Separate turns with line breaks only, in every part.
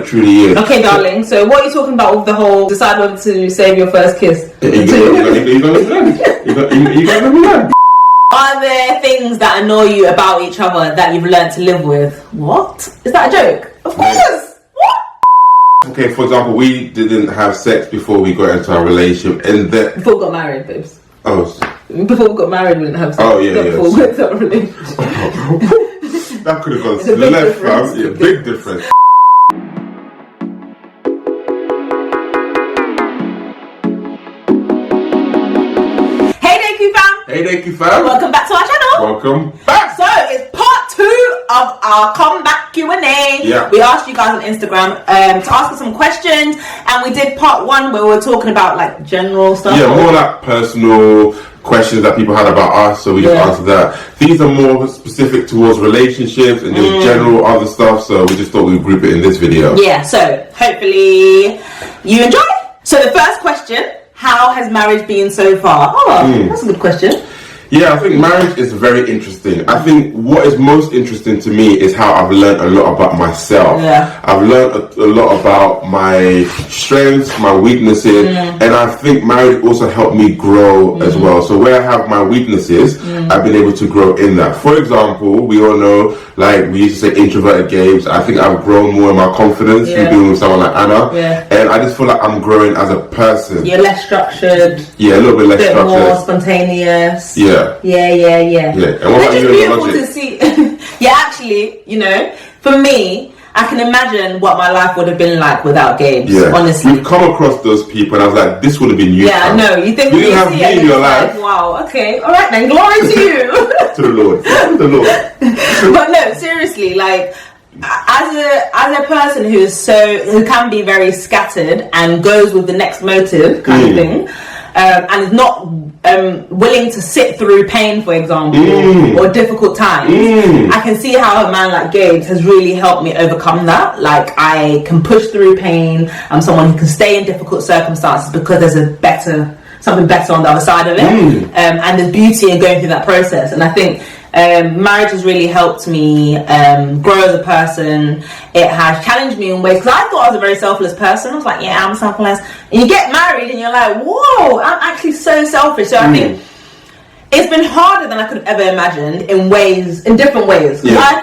truly is.
Okay, darling. So what are you talking about with the whole decide whether to save your first kiss?
You got to learn.
Are there things that annoy you about each other that you've learned to live with? What? Is that a joke? Of course. What?
Okay, for example, we didn't have sex before we got into our relationship, and
before we got married, babes.
Oh.
Before we got married, we didn't have sex.
Oh yeah.
Before we got into our relationship.
That could have gone left, fam. Yeah, big difference. Hey Deku Fam.
Welcome back to our channel.
Welcome back.
So it's part 2 of our comeback Q&A.
Yeah.
We asked you guys on Instagram to ask us some questions, and we did part 1 where we were talking about like general stuff.
Yeah, more like personal questions that people had about us, so we just answered that. These are more specific towards relationships and just general other stuff, so we just thought we'd group it in this video.
Yeah, so hopefully you enjoy. So the first question, how has marriage been so far? Oh, that's a good question.
Yeah, I think marriage is very interesting. I think what is most interesting to me is how I've learned a lot about myself.
Yeah.
I've learned a lot about my strengths, my weaknesses, and I think marriage also helped me grow as well. So where I have my weaknesses, I've been able to grow in that. For example, we all know, like we used to say introverted Gabes. I think I've grown more in my confidence through being with someone like Anna. Yeah. And I just feel like I'm growing as a person.
You're less structured.
Yeah, a little bit less structured.
More spontaneous.
Yeah.
Yeah.
And what about you in the logic?
To see. Yeah, actually, you know, for me, I can imagine what my life would have been like without Gabes. Yeah. Honestly,
we've come across those people, and I was like, this would have been you.
Yeah, no, you think
you have me in your life?
Like, wow, okay, all right, then glory to you.
To the Lord, to the Lord.
But no, seriously, like, as a person who can be very scattered and goes with the next motive kind of thing, and is not willing to sit through pain, for example, or difficult times, I can see how a man like Gabes has really helped me overcome that. Like, I can push through pain. I'm someone who can stay in difficult circumstances because there's something better on the other side of it, and there's beauty in going through that process. And I think marriage has really helped me grow as a person. It has challenged me in ways, because I thought I was a very selfless person. I was like, yeah, I'm selfless. And you get married and you're like, whoa, I'm actually so selfish. So I think it's been harder than I could have ever imagined in different ways. Yeah. I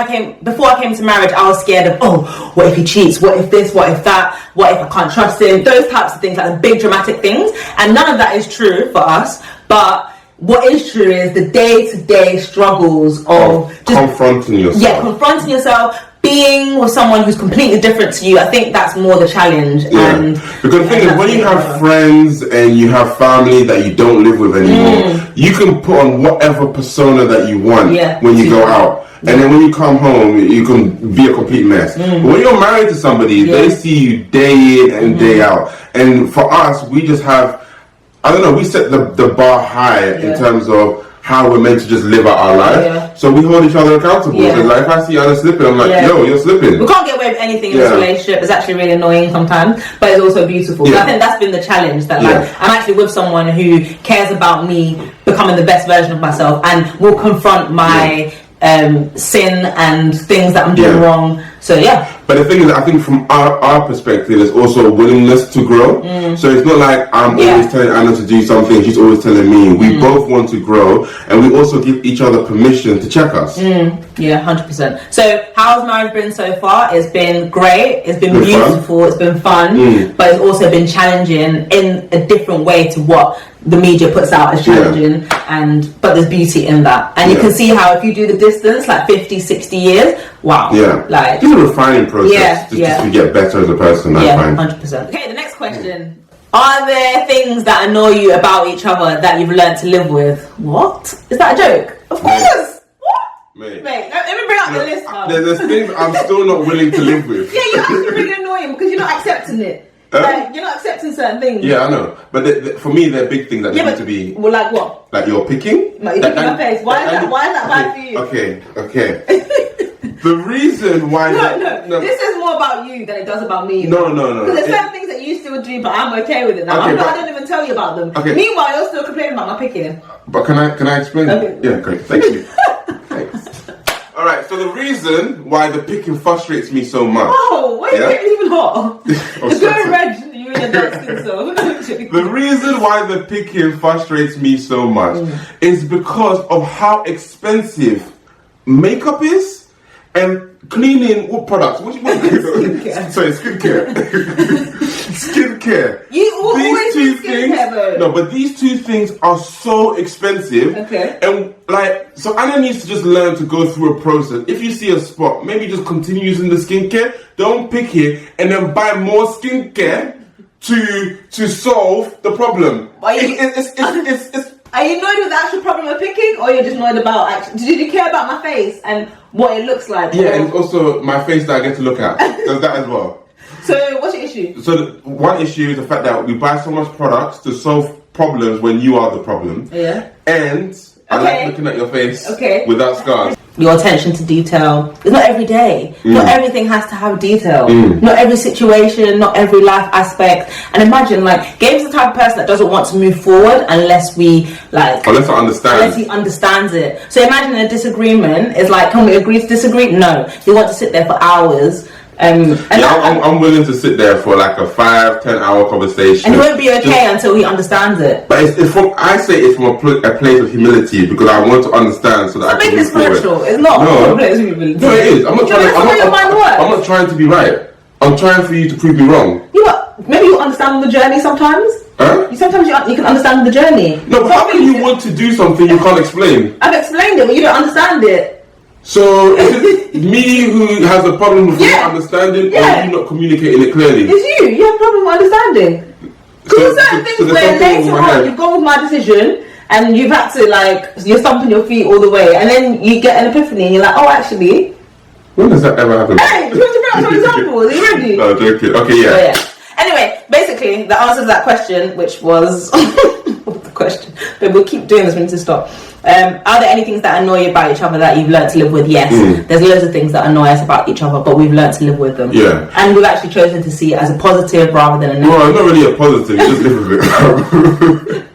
think before I came to marriage, I was scared of, what if he cheats? What if this? What if that? What if I can't trust him? Those types of things, like the big dramatic things. And none of that is true for us. But what is true is the day-to-day struggles of just
confronting yourself.
Yeah, confronting yourself, being with someone who's completely different to you. I think that's more the challenge.
Yeah. Because the thing is, when you have friends and you have family that you don't live with anymore, you can put on whatever persona that you want when you go out. And then when you come home, you can be a complete mess. But when you're married to somebody, they see you day in and day out. And for us, we just have, I don't know, we set the bar high in terms of how we're meant to just live out our life. So we hold each other accountable. Because like, if I see Anna slipping, I'm like, yo, you're slipping.
We can't get away with anything in this relationship. It's actually really annoying sometimes, but it's also beautiful. So I think that's been the challenge, that like, I'm actually with someone who cares about me becoming the best version of myself and will confront my sin and things that I'm doing wrong. So
but the thing is, I think from our perspective, there's also a willingness to grow. So it's not like I'm always telling Anna to do something, she's always telling me. We both want to grow, and we also give each other permission to check us.
Yeah, 100%. So how has marriage been so far? It's been great, it's been beautiful, it's been fun, but it's also been challenging in a different way to what the media puts out as challenging, but there's beauty in that. And you can see how if you do the distance, like 50, 60 years, wow. Like,
it's a refining process to get better as a person, I find.
100%. Okay, the next question. Are there things that annoy you about each other that you've learned to live with? What? Is that a joke? Of course! What? Mate, let me bring up the list now.
There's things I'm still not willing to live with.
Yeah, you're actually really annoying because you're not accepting it. Like, you're not accepting certain things.
Yeah, I know. But for me, they're big things that need to be...
Well, like what?
Like you're picking?
Like you're picking my face. Why is that bad for you?
Okay. The reason why...
No. This is more about you than it does about me.
No.
Because there's certain things that you still do, but I'm okay with it now. I don't even tell you about them. Okay. Meanwhile, you're still complaining about my picking.
But can I explain?
Okay.
Yeah, great. Thank you. Thanks. Alright, so the reason why the picking frustrates me so much...
Oh, wait. Why is it even hot? It's going red. You in a dark skin, so.
The reason why the picking frustrates me so much is because of how expensive makeup is and cleaning. What products?
Skincare.
Sorry, skincare. Skincare.
You always do skincare though.
No, but these two things are so expensive.
Okay.
And like, so Anna needs to just learn to go through a process. If you see a spot, maybe just continue using the skincare. Don't pick it and then buy more skincare to solve the problem.
Are you annoyed with the actual problem of picking, or you're just annoyed about actually? Did you care about my face and what it looks like?
Yeah, and also my face that I get to look at. Does that as well.
So what's your issue?
So one issue is the fact that we buy so much products to solve problems when you are the problem.
Yeah.
And I like looking at your face without scars.
Your attention to detail. It's not every day. Not everything has to have detail. Not every situation, not every life aspect. And imagine, like, Gabe's the type of person that doesn't want to move forward unless we, like...
Unless I understand.
Unless he understands it. So imagine a disagreement is like, can we agree to disagree? No. You want to sit there for hours.
I'm willing to sit there for like a 5-10 hour conversation,
and he won't be okay until he understands it.
But I say it's from a place of humility because I want to understand so that I can move forward.
It's not a place of humility.
No, it is. I'm not trying to be right. I'm trying for you to prove me wrong.
Maybe you understand on the journey sometimes.
Huh?
Sometimes you can understand the journey.
No, but how can you want to do something you can't explain?
I've explained it, but you don't understand it.
So is it me who has a problem with not understanding, or you not communicating it clearly?
It's you. You have a problem with understanding. Because there's certain things where later on you've gone with my decision and you've had to, like, you're stomping your feet all the way, and then you get an epiphany and you're like, oh, actually.
When does that ever happen?
Hey, do you want to bring up some examples? Are you ready?
No, joking. Okay, yeah.
So, anyway, basically, the answer to that question, which was the question, but we'll keep doing this. We need to stop. Are there any things that annoy you about each other that you've learned to live with? Yes. There's loads of things that annoy us about each other, but we've learned to live with them. Yeah. And we've actually chosen to see it as a positive rather than a negative.
Well, it's not really a positive. You just live with it.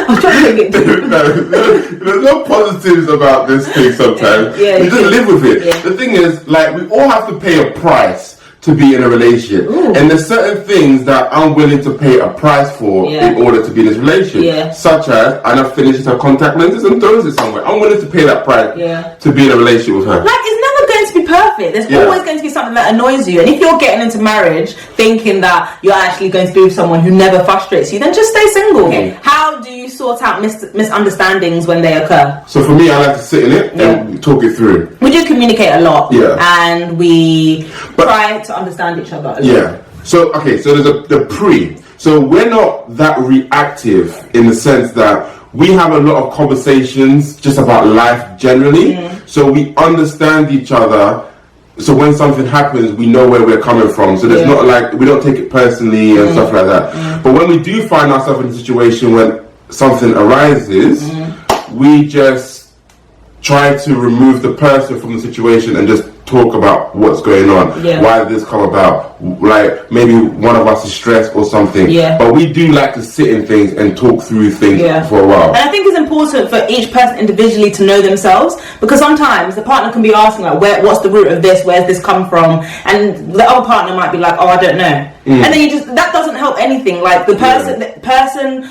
I'm trying to make it deep.
There's no positives about this thing sometimes. You just live with it. The thing is, like, we all have to pay a price to be in a relationship. And there's certain things that I'm willing to pay a price for in order to be in this relationship. Such as Anna finishes her contact lenses and throws it somewhere. I'm willing to pay that price to be in a relationship with her.
Like, it's never going to be perfect. There's always going to be something that annoys you. And if you're getting into marriage thinking that you're actually going to be with someone who never frustrates you, then just stay single. How do you sort out misunderstandings when they occur?
So for me, I like to sit in it and talk it through.
We do communicate a lot. And we try to understand each other a lot.
So there's the pre. So we're not that reactive in the sense that we have a lot of conversations just about life generally. So we understand each other. So when something happens, we know where we're coming from. So there's not like, we don't take it personally and stuff like that. But when we do find ourselves in a situation when something arises, we just try to remove the person from the situation and just talk about what's going on. Why did this come about? Like, maybe one of us is stressed or something. But we do like to sit in things and talk through things for a while.
And I think it's important for each person individually to know themselves, because sometimes the partner can be asking, like, what's the root of this? Where's this come from? And the other partner might be like, oh, I don't know. And then that doesn't help anything. Like, the person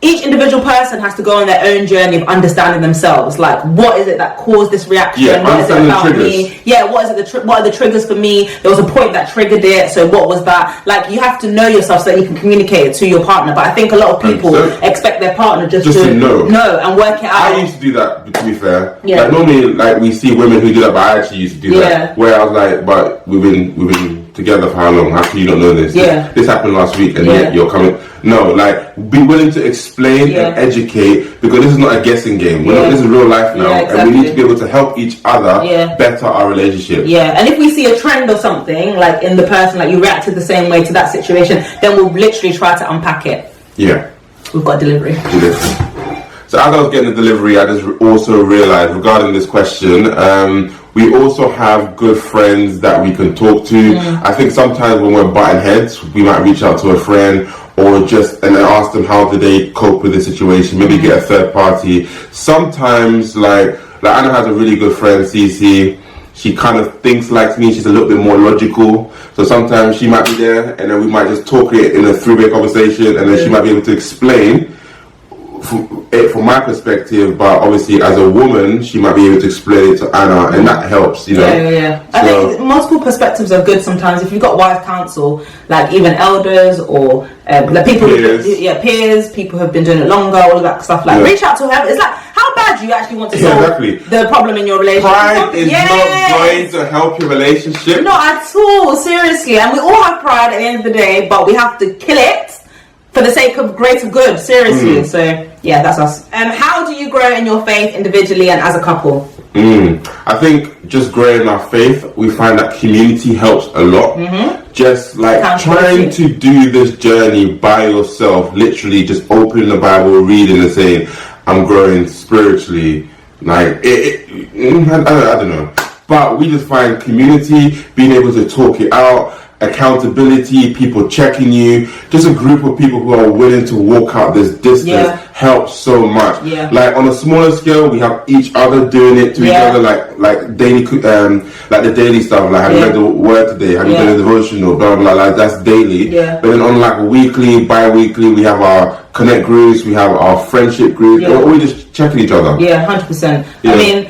each individual person has to go on their own journey of understanding themselves. Like, what is it that caused this reaction? What is it about me? What is it? What are the triggers for me? There was a point that triggered it. So what was that? Like, you have to know yourself so that you can communicate it to your partner. But I think a lot of people expect their partner just to know and work it out.
I used to do that, to be fair. Like, normally, like, we see women who do that, but I actually used to do that. Where I was like, but we've been together for how long? How can you not know this? This happened last week and yet you're coming. No, like, be willing to explain and educate, because this is not a guessing game. This is real life now, and we need to be able to help each other better our relationship.
And if we see a trend or something, like in the person, like you reacted the same way to that situation, then we'll literally try to unpack it. We've got delivery.
So as I was getting the delivery, I just also realized regarding this question, we also have good friends that we can talk to. I think sometimes when we're butting heads, we might reach out to a friend or just and ask them how do they cope with the situation. Maybe get a third party. Sometimes, like Anna has a really good friend, Cece. she kind of thinks like me. She's a little bit more logical. So sometimes she might be there, and then we might just talk it in a three-way conversation, and then she might be able to explain it from my perspective, but obviously as a woman she might be able to explain it to Anna, and that helps, you know.
I think multiple perspectives are good sometimes. If you've got wise counsel, like even elders or like people peers, people who have been doing it longer, all of that stuff, like reach out to whoever. It's like, how bad do you actually want to solve the problem in your relationship?
Pride is not going to help your relationship,
not at all, seriously. And we all have pride at the end of the day, but we have to kill it for the sake of greater good, seriously. So yeah, that's us. How do you grow in your faith individually and as a couple?
I think just growing our faith, we find that community helps a lot. Just like trying to do this journey by yourself, literally just opening the Bible, reading and saying, I'm growing spiritually. Like I don't know, but we just find community, being able to talk it out, accountability, people checking you, just a group of people who are willing to walk out this distance helps so much. Like on a smaller scale, we have each other doing it to each other, like daily, like the daily stuff, like have you read the word today, have you done a devotional, blah blah, like that's daily. But then on like weekly, bi-weekly, we have our connect groups, we have our friendship group, we just checking each other.
100%. I mean,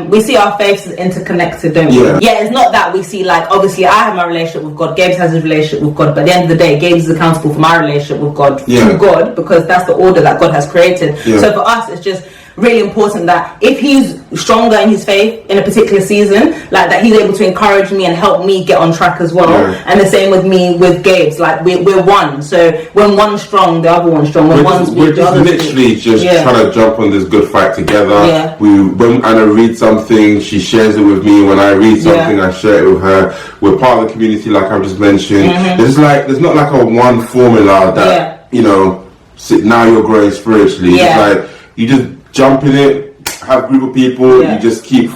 we see our faiths as interconnected, don't we? It's not that we see, like, obviously I have my relationship with God, Gabes has his relationship with God, but at the end of the day, Gabes is accountable for my relationship with God through God, because that's the order that God has created. So for us, it's just really important that if he's stronger in his faith in a particular season, like that he's able to encourage me and help me get on track as well. And the same with me with Gabes, like we're one, so when one's strong, the other one's strong. When
we're just literally just trying to jump on this good fight together. When Anna reads something, she shares it with me. When I read something, I share it with her. We're part of the community, like I've just mentioned. There's not like a one formula that you know, now you're growing spiritually. It's like you just jump in it, have a group of people, you just keep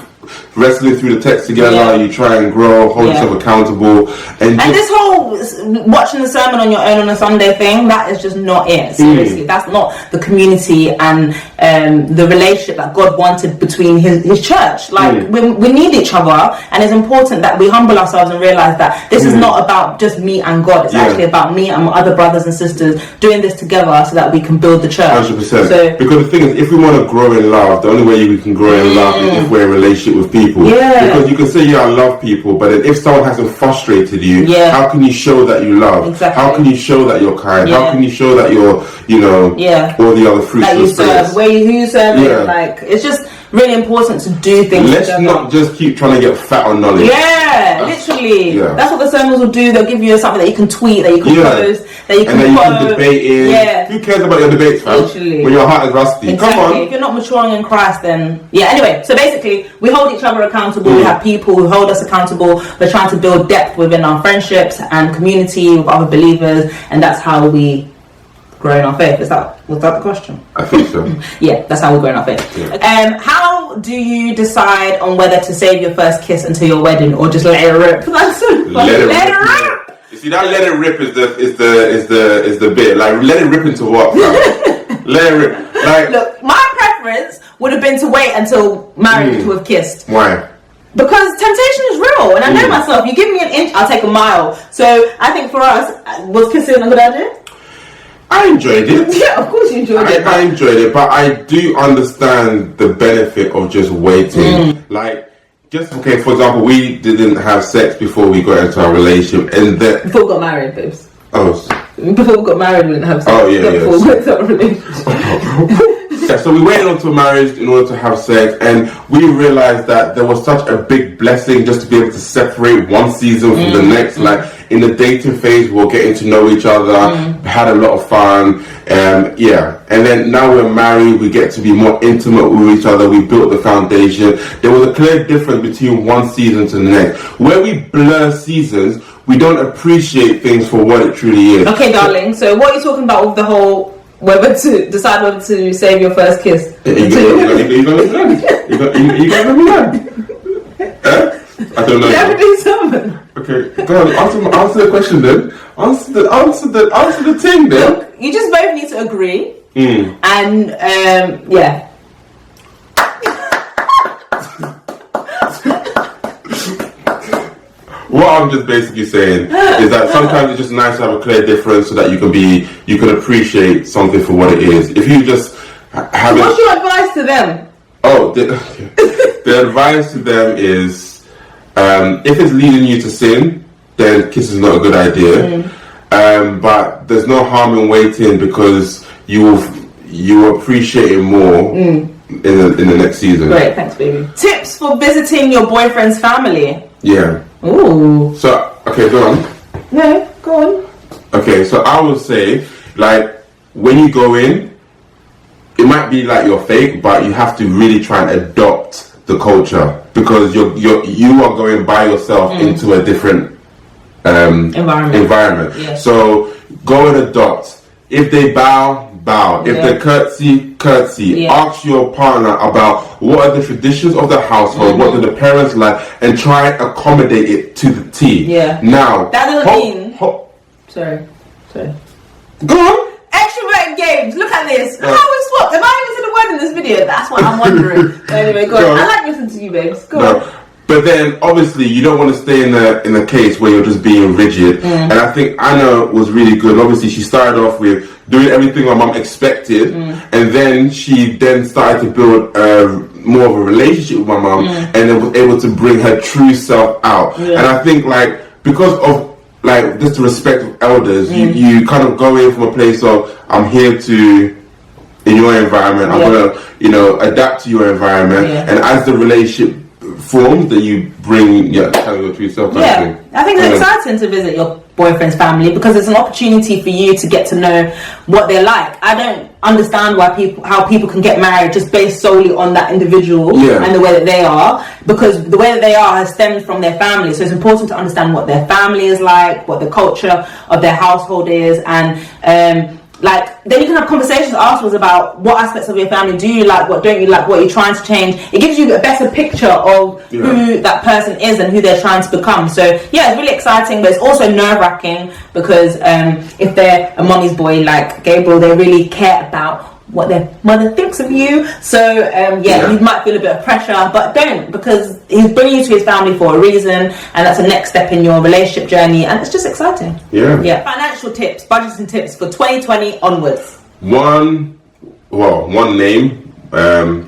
wrestling through the text together, you try and grow, hold yourself accountable. And
this whole watching the sermon on your own on a Sunday thing, that is just not it, seriously. That's not the community and the relationship that God wanted between his church. Like, we need each other, and it's important that we humble ourselves and realize that this is not about just me and God. It's actually about me and my other brothers and sisters doing this together so that we can build the church.
100%. So, because the thing is, if we want to grow in love, the only way we can grow in love is if we're in a relationship with people. Because you can say, I love people, but then if someone hasn't frustrated you, how can you show that you love? How can you show that you're kind? How can you show that you're, you know, all the other fruits
that
of
you
the spirit?
serve, who you serve, like, it's just really important to do things
Let's
together.
not just keep trying to get fat on knowledge.
Literally. That's what the sermons will do. They'll give you something that you can tweet, that you can post, that you can quote.
Debate in. Who cares about your debates, fam?
Literally.
When your heart is rusty. Come on.
If you're not maturing in Christ, then anyway, so basically we hold each other accountable. We have people who hold us accountable. We're trying to build depth within our friendships and community with other believers, and that's how we grow in our faith. Was that the question?
I think so.
That's how we grow in our faith. How do you decide on whether to save your first kiss until your wedding or just let it rip? That's so funny. Let it rip.
You see, that let it rip is the bit. Like, let it rip into what? Let it rip. Like,
look, my preference would have been to wait until married to have kissed.
Why?
Because temptation is real, and I know myself. You give me an inch, I'll take a mile. So I think for us, was kissing a good idea?
I enjoyed it.
Yeah, of course you enjoyed it.
I enjoyed it, but I do understand the benefit of just waiting. Like, just for example, we didn't have sex before we got into our relationship, and
before we got married, babes.
Before
we got married, we didn't have sex. Before we got into our relationship.
So we waited until marriage in order to have sex, and we realized that there was such a big blessing just to be able to separate one season from the next. Like, in the dating phase, we were getting to know each other, had a lot of fun, and then now we're married, we get to be more intimate with each other, we built the foundation. There was a clear difference between one season to the next. Where we blur seasons, we don't appreciate things for what it truly is.
Okay, darling, so what are you talking about with the whole whether to save your first kiss?
You're gonna I don't know.
Everything sermon.
Okay, go on. Answer the question then. Answer the thing then.
Look, you just both need to agree. And
what I'm just basically saying is that sometimes it's just nice to have a clear difference so that you can appreciate something for what it is. If you just have
What's your advice to them?
Oh, the advice to them is, if it's leading you to sin, then kiss is not a good idea. But there's no harm in waiting, because you will appreciate it more in the next season.
Great, thanks, baby. Tips for visiting your boyfriend's family.
Yeah.
Ooh.
So, okay, go on.
No, go on.
Okay, so I would say, like, when you go in, it might be like you're fake, but you have to really try and adopt the culture, because you are going by yourself into a different environment.
Yeah.
So go and adopt. If they bow. If they curtsy.
Yeah.
Ask your partner about what are the traditions of the household, what do the parents like, and try and accommodate it to the T.
Yeah.
Now
that doesn't mean. Sorry.
Go on.
Extrovert Gabes, look at this. How we swapped. Have I even said a word in this video? That's what I'm wondering. Anyway, go on. I like listening to you, babes. Go on.
But then, obviously, you don't want to stay in a case where you're just being rigid. And I think Anna was really good. Obviously, she started off with doing everything my mum expected, and then she started to build more of a relationship with my mum, and then was able to bring her true self out. And I think, like, because of just the respect of elders, you kind of go in from a place of, I'm here to, in your environment, I'm gonna, adapt to your environment, and as the relationship forms, that you bring kind of your true self.
I think it's exciting to visit your boyfriend's family, because it's an opportunity for you to get to know what they're like. I don't understand how people can get married just based solely on that individual and the way that they are, because the way that they are has stemmed from their family. So it's important to understand what their family is like, what the culture of their household is, and then you can have conversations afterwards about what aspects of your family do you like, what don't you like, what you're trying to change. It gives you a better picture of who that person is and who they're trying to become. So yeah, it's really exciting, but it's also nerve-wracking, because if they're a mommy's boy like Gabriel, they really care about what their mother thinks of you. So you might feel a bit of pressure, but don't, because he's bringing you to his family for a reason, and that's a next step in your relationship journey, and it's just exciting. Financial tips, budgeting tips for 2020 onwards. One name,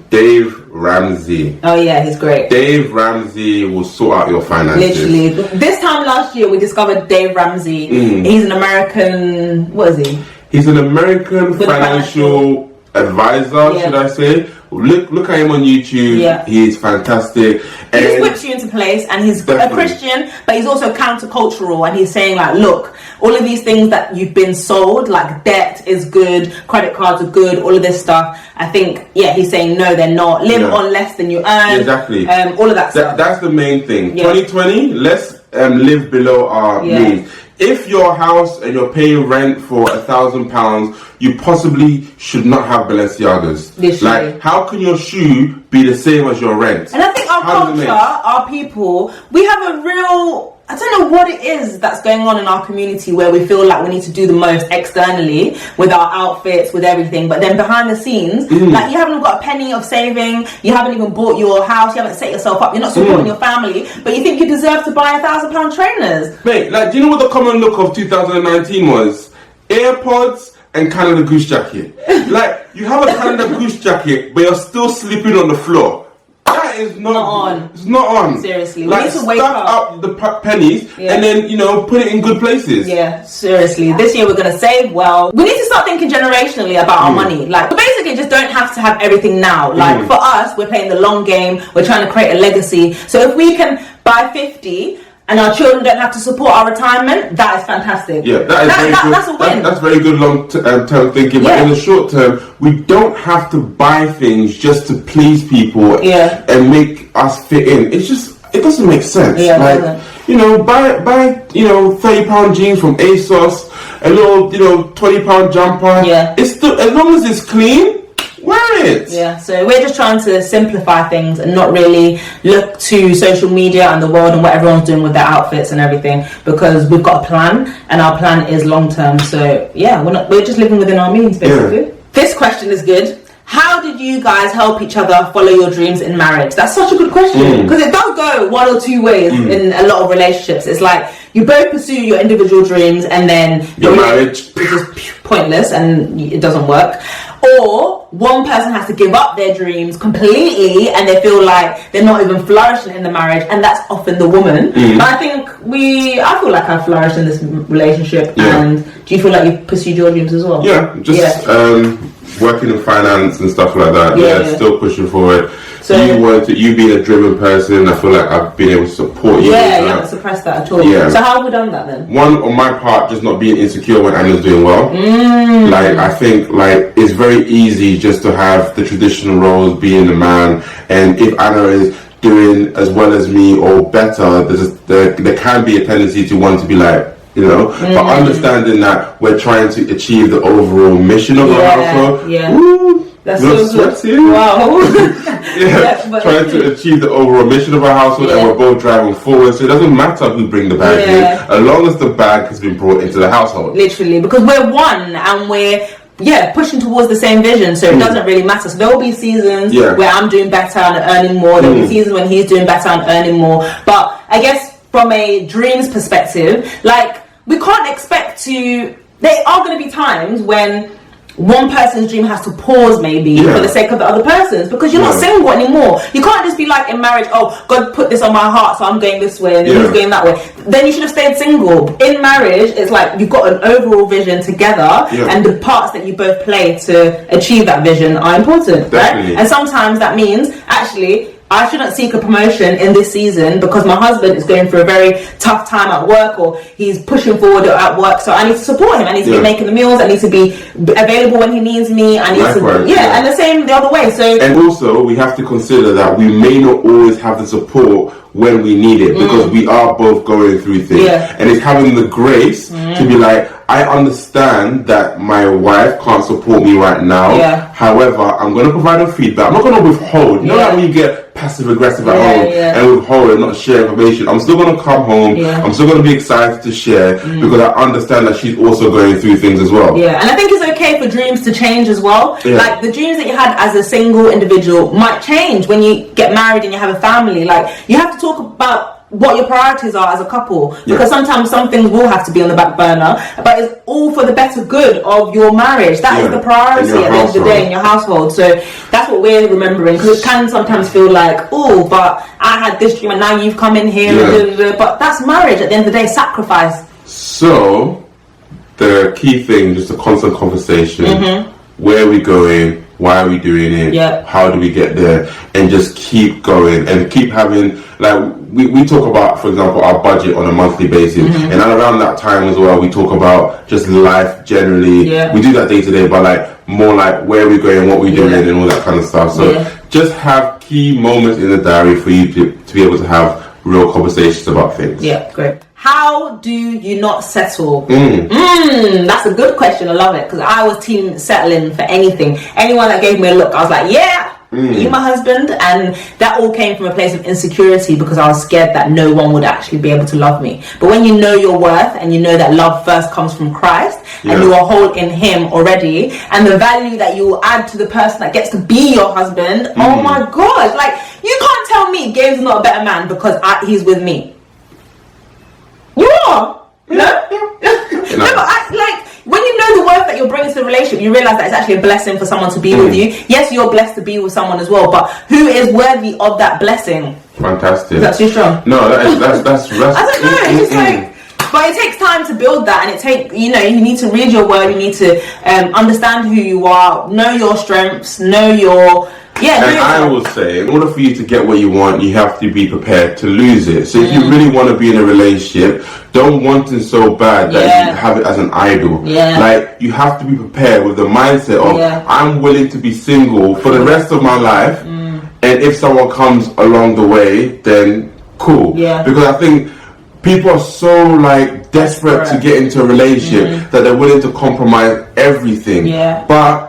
Dave Ramsey. Oh yeah, he's great. Dave Ramsey will sort out your finances. Literally, this time last year we discovered Dave Ramsey. He's an American, what is he? He's an American financial advisor, should I say. Look at him on YouTube. He's fantastic. He just whips you into place, and he's a Christian, but he's also countercultural, and he's saying, like, look, all of these things that you've been sold, like debt is good, credit cards are good, all of this stuff, I think, he's saying no, they're not. Live on less than you earn. Exactly. All of that stuff. That's the main thing. 2020, let's live below our means. If your house and you're paying rent for £1,000, you possibly should not have Balenciagas. Literally. Like, how can your shoe be the same as your rent? And I think our culture, our people, we have a real, I don't know what it is that's going on in our community, where we feel like we need to do the most externally with our outfits, with everything, but then behind the scenes, like, you haven't got a penny of saving, you haven't even bought your house, you haven't set yourself up, you're not supporting your family, but you think you deserve to buy £1,000 trainers. Mate, like, do you know what the common look of 2019 was? AirPods and Canada Goose jacket. Like, you have a Canada Goose jacket, but you're still sleeping on the floor. That is not on. It's not on. Seriously, like, we need to wake up the pennies and then, put it in good places. Yeah, seriously. This year we're gonna save well. We need to start thinking generationally about our money. Like, we basically just don't have to have everything now. Like, for us, we're playing the long game. We're trying to create a legacy. So if we can buy 50 and our children don't have to support our retirement, that is fantastic. Yeah, that's a win. That's very good long-term thinking. But in the short term, we don't have to buy things just to please people and make us fit in. It's just, it doesn't make sense. Yeah, like, buy £30 jeans from ASOS, a little, £20 jumper. Yeah. It's still, as long as it's clean, wear it. Yeah, so we're just trying to simplify things and not really look to social media and the world and what everyone's doing with their outfits and everything, because we've got a plan, and our plan is long term. So yeah, we're just living within our means, basically. This question is good. how did you guys help each other follow your dreams in marriage? That's such a good question, because it does go one or two ways in a lot of relationships. It's like you both pursue your individual dreams, and then
your marriage
is just pointless and it doesn't work. Or one person has to give up their dreams completely, and they feel like they're not even flourishing in the marriage, and that's often the woman. But I think I feel like I flourished in this relationship. And do you feel like you pursued your dreams as well?
Yeah, just working in finance and stuff like that. Still pushing forward. So you being a driven person, I feel like I've been able to support you.
Yeah, you haven't suppressed that at all.
Yeah.
So how have we done that then?
One, on my part, just not being insecure when Anna's doing well. Like, I think like it's very easy just to have the traditional roles, being the man, and if Anna is doing as well as me or better, there can be a tendency to want to be like, you know, but understanding that we're trying to achieve the overall mission of our household. Woo,
that's so good. Wow.
Trying to achieve the overall mission of our household, and we're both driving forward. So it doesn't matter who bring the bag in, as long as the bag has been brought into the household.
Literally, because we're one and we're pushing towards the same vision, so it doesn't really matter. So there will be seasons where I'm doing better and earning more. There will be seasons when he's doing better and earning more. But I guess from a dreams perspective, like, we can't expect to. There are going to be times when one person's dream has to pause, maybe for the sake of the other person's, because you're not single anymore. You can't just be like in marriage, oh, God put this on my heart, so I'm going this way and he's going that way. Then you should have stayed single. In marriage, it's like you've got an overall vision together, and the parts that you both play to achieve that vision are important, right? And sometimes that means, actually, I shouldn't seek a promotion in this season because my husband is going through a very tough time at work, or he's pushing forward at work, so I need to support him. I need to be making the meals, I need to be available when he needs me, I need to and the same the other way. So, and
also we have to consider that we may not always have the support when we need it, because we are both going through things, and it's having the grace to be like, I understand that my wife can't support me right now. However, I'm going to provide her feedback. I'm not going to withhold. You know, like when you get passive aggressive at home and withhold and not share information. I'm still going to come home. I'm still going to be excited to share because I understand that she's also going through things as well.
And I think it's okay for dreams to change as well. Like, the dreams that you had as a single individual might change when you get married and you have a family. Like, you have to talk about what your priorities are as a couple, because sometimes some things will have to be on the back burner, but it's all for the better good of your marriage. That is the priority at the end of the day in your household. So that's what we're remembering, because it can sometimes feel like, oh, but I had this dream and now you've come in here, but that's marriage at the end of the day, sacrifice.
So the key thing, just a constant conversation. Where are we going? Why are we doing it? How do we get there? And just keep going and keep having, like, we talk about, for example, our budget on a monthly basis, and around that time as well, we talk about just life generally. We do that day to day, but like more like where we're going, what we're doing, and all that kind of stuff. So just have key moments in the diary for you to be able to have real conversations about things.
Great. How do you not settle? That's a good question. I love it, because I was team settling for anything. Anyone that gave me a look, I was like, you my husband. And that all came from a place of insecurity, because I was scared that no one would actually be able to love me. But when you know your worth, and you know that love first comes from Christ, and you are whole in him already, and the value that you will add to the person that gets to be your husband, oh my gosh, like, you can't tell me Gabes is not a better man because he's with me. You are. No, but like, when you know the worth that you're bringing to the relationship, you realize that it's actually a blessing for someone to be with you. Yes, you're blessed to be with someone as well, but who is worthy of that blessing?
Fantastic.
That's too strong.
No, that's
I don't know. It's just like, but it takes time to build that, and you need to read your word. You need to understand who you are, know your strengths, know your. And
I will say, in order for you to get what you want, you have to be prepared to lose it. So if you really want to be in a relationship, don't want it so bad that you have it as an idol. Like, you have to be prepared with the mindset of, I'm willing to be single for the rest of my life, and if someone comes along the way, then cool. Because I think people are so like desperate to get into a relationship that they're willing to compromise everything. But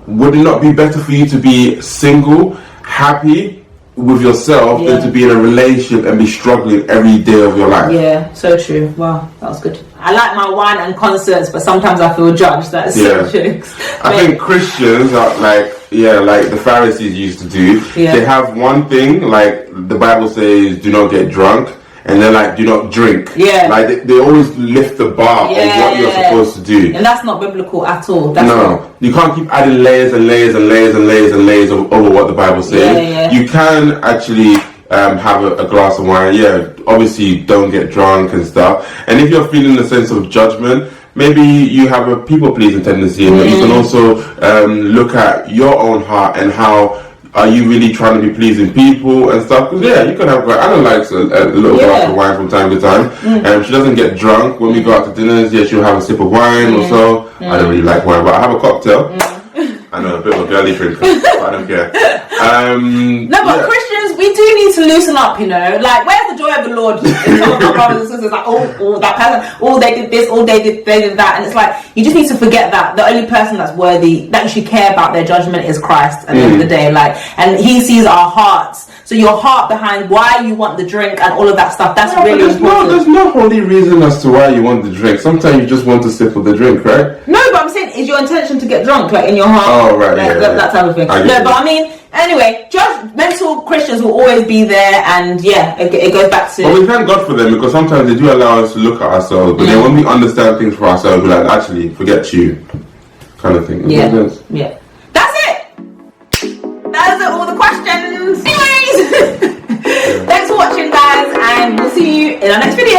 would it not be better for you to be single, happy with yourself, than to be in a relationship and be struggling every day of your life?
So true. Wow, that was good. I like my wine and concerts, but sometimes I feel judged. That's so true.
I think Christians are like, like the Pharisees used to do. They have one thing, like the Bible says, do not get drunk. And they're like, do not drink. Yeah. Like, they always lift the bar of what you're supposed to do.
And that's not biblical at all.
You can't keep adding layers and layers and layers and layers and layers over what the Bible says. You can actually have a glass of wine. Obviously don't get drunk and stuff. And if you're feeling a sense of judgment, maybe you have a people-pleasing tendency. And you can also look at your own heart and how are you really trying to be pleasing people and stuff? Because you can have. I don't like a little glass of wine from time to time. She doesn't get drunk when we go out to dinners. She'll have a sip of wine or so. I don't really like wine, but I have a cocktail. I know, a bit of a girly drinker, but I don't care. But
Christians, we do need to loosen up, you know. Like, where's the joy of the Lord? And some of our brothers and sisters, like, oh, that person, they did this, they did that. And it's like, you just need to forget that the only person that's worthy, that you should care about their judgment is Christ at the end of the day. Like, and he sees our hearts. So your heart behind why you want the drink and all of that stuff, that's really important.
There's no holy reason as to why you want the drink. Sometimes you just want to sip of the drink, right?
No, but I'm saying, is your intention to get drunk, like in your heart?
Oh, right,
that type of thing. But I mean, anyway, judgmental Christians will always be there, and it goes back to...
But we thank God for them, because sometimes they do allow us to look at ourselves, but then when we understand things for ourselves, we're like, actually, forget you, kind of thing.
Yeah. That's it! Those are all the questions! Anyways! Thanks for watching, guys, and we'll see you in our next video.